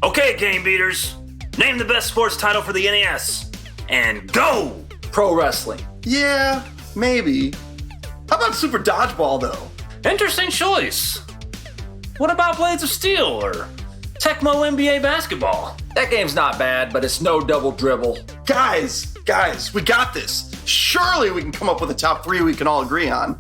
Okay, Game Beaters, name the best sports title for the NES. And go! Pro wrestling. Yeah, maybe. How about Super Dodgeball, though? Interesting choice. What about Blades of Steel or Tecmo NBA Basketball? That game's not bad, but it's no double dribble. Guys, we got this. Surely we can come up with a top 3 we can all agree on.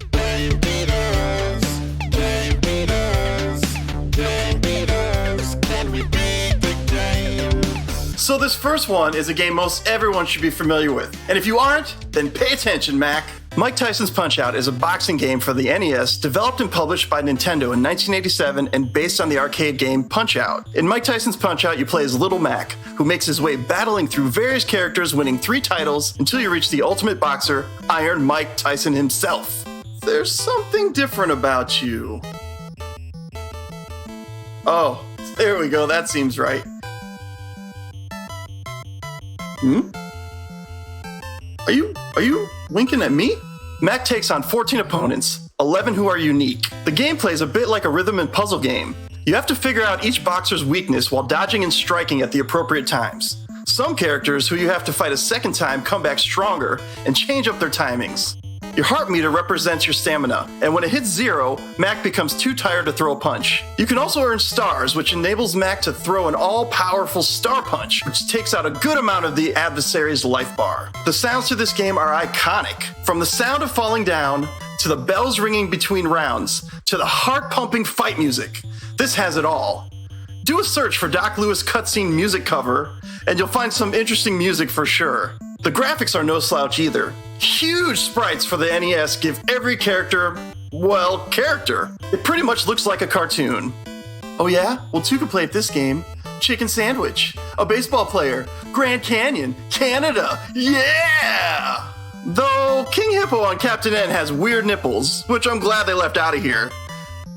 So this first one is a game most everyone should be familiar with. And if you aren't, then pay attention, Mac. Mike Tyson's Punch-Out is a boxing game for the NES developed and published by Nintendo in 1987 and based on the arcade game Punch-Out. In Mike Tyson's Punch-Out, you play as Little Mac, who makes his way battling through various characters, winning 3 titles until you reach the ultimate boxer, Iron Mike Tyson himself. There's something different about you. Oh, there we go, that seems right. Are you winking at me? Mac takes on 14 opponents, 11 who are unique. The gameplay is a bit like a rhythm and puzzle game. You have to figure out each boxer's weakness while dodging and striking at the appropriate times. Some characters who you have to fight a second time come back stronger and change up their timings. Your heart meter represents your stamina, and when it hits 0, Mac becomes too tired to throw a punch. You can also earn stars, which enables Mac to throw an all-powerful star punch, which takes out a good amount of the adversary's life bar. The sounds to this game are iconic. From the sound of falling down, to the bells ringing between rounds, to the heart-pumping fight music. This has it all. Do a search for Doc Lewis cutscene music cover, and you'll find some interesting music for sure. The graphics are no slouch either. Huge sprites for the NES give every character, well, character. It pretty much looks like a cartoon. Oh yeah? Well, 2 can play at this game. Chicken Sandwich, a baseball player, Grand Canyon, Canada, yeah! Though King Hippo on Captain N has weird nipples, which I'm glad they left out of here.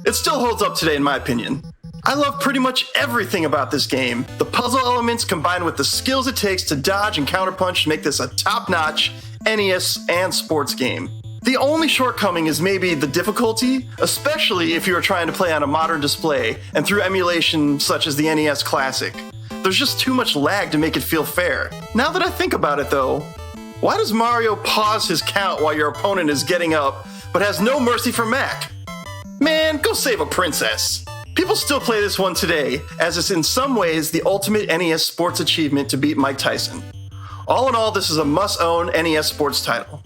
It still holds up today in my opinion. I love pretty much everything about this game. The puzzle elements combined with the skills it takes to dodge and counterpunch make this a top-notch NES and sports game. The only shortcoming is maybe the difficulty, especially if you are trying to play on a modern display and through emulation such as the NES Classic. There's just too much lag to make it feel fair. Now that I think about it though, why does Mario pause his count while your opponent is getting up, but has no mercy for Mac? Man, go save a princess. People still play this one today, as it's in some ways the ultimate NES sports achievement to beat Mike Tyson. All in all, this is a must-own NES sports title.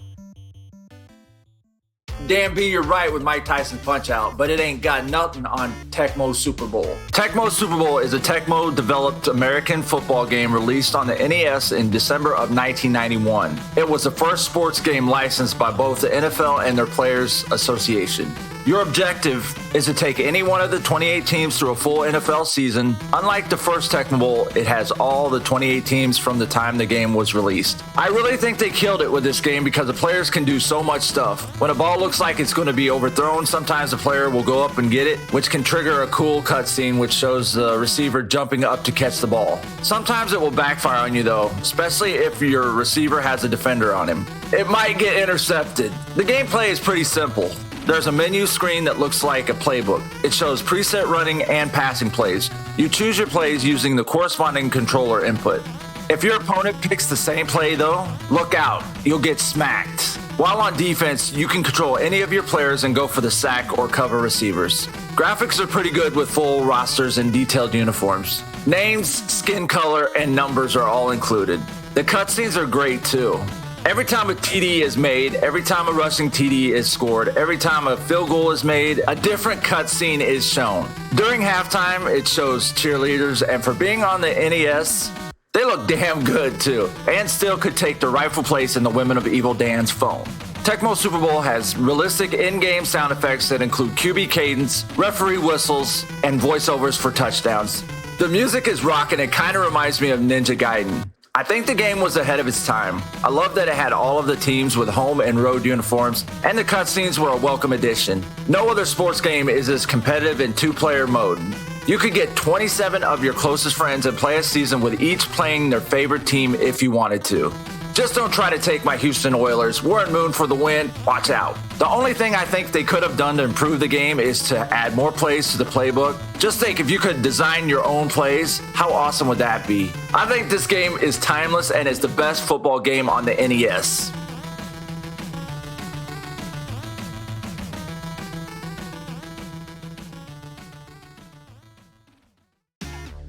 Dan B, you're right with Mike Tyson Punch-Out, but it ain't got nothing on Tecmo Super Bowl. Tecmo Super Bowl is a Tecmo-developed American football game released on the NES in December of 1991. It was the first sports game licensed by both the NFL and their Players Association. Your objective is to take any one of the 28 teams through a full NFL season. Unlike the first Tecmo Bowl, it has all the 28 teams from the time the game was released. I really think they killed it with this game because the players can do so much stuff. When a ball looks like it's going to be overthrown, sometimes the player will go up and get it, which can trigger a cool cutscene which shows the receiver jumping up to catch the ball. Sometimes it will backfire on you though, especially if your receiver has a defender on him. It might get intercepted. The gameplay is pretty simple. There's a menu screen that looks like a playbook. It shows preset running and passing plays. You choose your plays using the corresponding controller input. If your opponent picks the same play though, look out, you'll get smacked. While on defense, you can control any of your players and go for the sack or cover receivers. Graphics are pretty good with full rosters and detailed uniforms. Names, skin color, and numbers are all included. The cutscenes are great too. Every time a TD is made, every time a rushing TD is scored, every time a field goal is made, a different cutscene is shown. During halftime, it shows cheerleaders, and for being on the NES, they look damn good too, and still could take the rightful place in the Women of Evil Dan's phone. Tecmo Super Bowl has realistic in-game sound effects that include QB cadence, referee whistles, and voiceovers for touchdowns. The music is rocking, it kind of reminds me of Ninja Gaiden. I think the game was ahead of its time. I love that it had all of the teams with home and road uniforms, and the cutscenes were a welcome addition. No other sports game is as competitive in 2-player mode. You could get 27 of your closest friends and play a season with each playing their favorite team if you wanted to. Just don't try to take my Houston Oilers. Warren Moon for the win. Watch out. The only thing I think they could have done to improve the game is to add more plays to the playbook. Just think, if you could design your own plays, how awesome would that be? I think this game is timeless and is the best football game on the NES.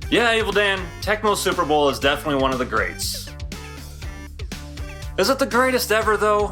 Yeah, Evil Dan, Tecmo Super Bowl is definitely one of the greats. Is it the greatest ever, though?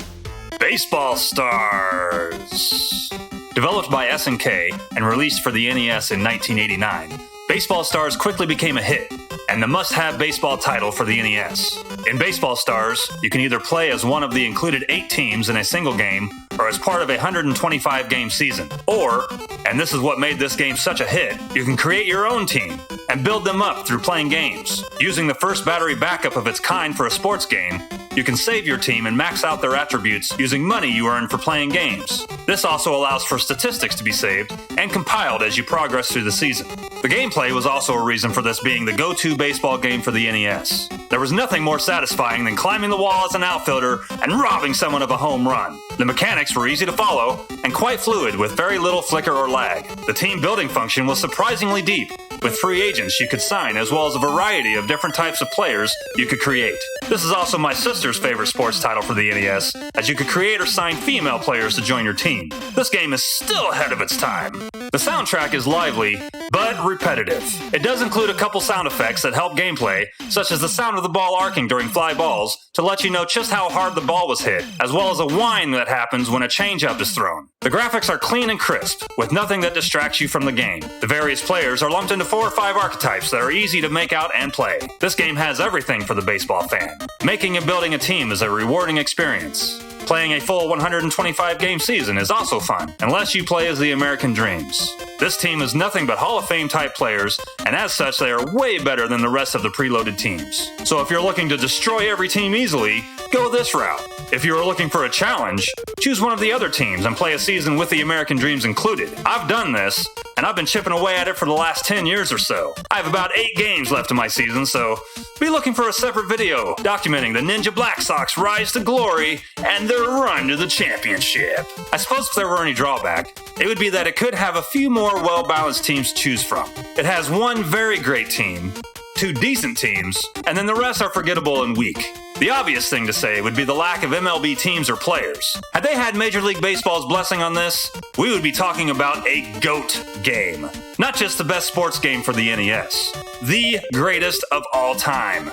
Baseball Stars! Developed by SNK and released for the NES in 1989, Baseball Stars quickly became a hit and the must-have baseball title for the NES. In Baseball Stars, you can either play as one of the included 8 teams in a single game or as part of a 125-game season. Or, and this is what made this game such a hit, you can create your own team and build them up through playing games. Using the first battery backup of its kind for a sports game, you can save your team and max out their attributes using money you earn for playing games. This also allows for statistics to be saved and compiled as you progress through the season. The gameplay was also a reason for this being the go-to baseball game for the NES. There was nothing more satisfying than climbing the wall as an outfielder and robbing someone of a home run. The mechanics were easy to follow and quite fluid with very little flicker or lag. The team building function was surprisingly deep, with free agents you could sign as well as a variety of different types of players you could create. This is also my sister's favorite sports title for the NES, as you could create or sign female players to join your team. This game is still ahead of its time. The soundtrack is lively, but repetitive. It does include a couple sound effects that help gameplay, such as the sound of the ball arcing during fly balls to let you know just how hard the ball was hit, as well as a whine that happens when a changeup is thrown. The graphics are clean and crisp, with nothing that distracts you from the game. The various players are lumped into 4 or 5 archetypes that are easy to make out and play. This game has everything for the baseball fan. Making and building a team is a rewarding experience. Playing a full 125-game season is also fun, unless you play as the American Dreams. This team is nothing but Hall of Fame type players, and as such they are way better than the rest of the preloaded teams. So if you're looking to destroy every team easily, go this route. If you are looking for a challenge, choose one of the other teams and play a season with the American Dreams included. I've done this, and I've been chipping away at it for the last 10 years or so. I have about 8 games left in my season, so be looking for a separate video documenting the Ninja Black Sox rise to glory and their run to the championship. I suppose if there were any drawback, it would be that it could have a few more well-balanced teams to choose from. It has 1 very great team, 2 decent teams, and then the rest are forgettable and weak. The obvious thing to say would be the lack of MLB teams or players. Had they had Major League Baseball's blessing on this, we would be talking about a GOAT game. Not just the best sports game for the NES, the greatest of all time.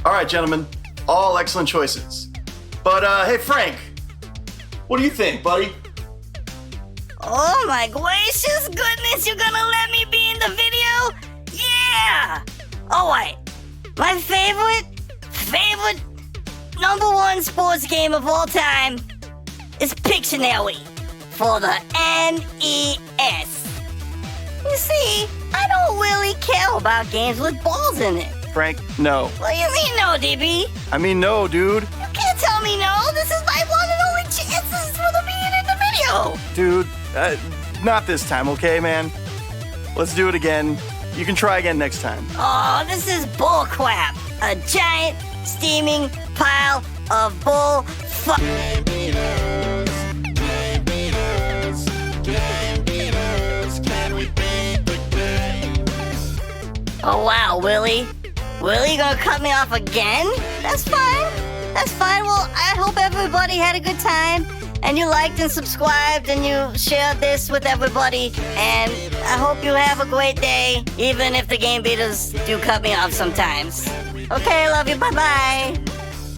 All right, gentlemen, all excellent choices. But hey, Frank, what do you think, buddy? Oh my gracious goodness, you're gonna let me be in the video? Yeah! Oh wait, my favorite #1 sports game of all time is Pictionary for the NES. You see, I don't really care about games with balls in it. Frank, no. What do you mean no, DB? I mean, no, dude. You can't tell me no. This is my one and only chance for the being in the video. Dude, not this time, okay, man? Let's do it again. You can try again next time. Oh, this is bull crap. A giant, steaming pile of bull fuck. Oh, wow, Willie? Willie, you gonna cut me off again? That's fine. That's fine. Well, I hope everybody had a good time. And you liked and subscribed and you shared this with everybody. And I hope you have a great day, even if the game beaters do cut me off sometimes. Okay, love you. Bye-bye.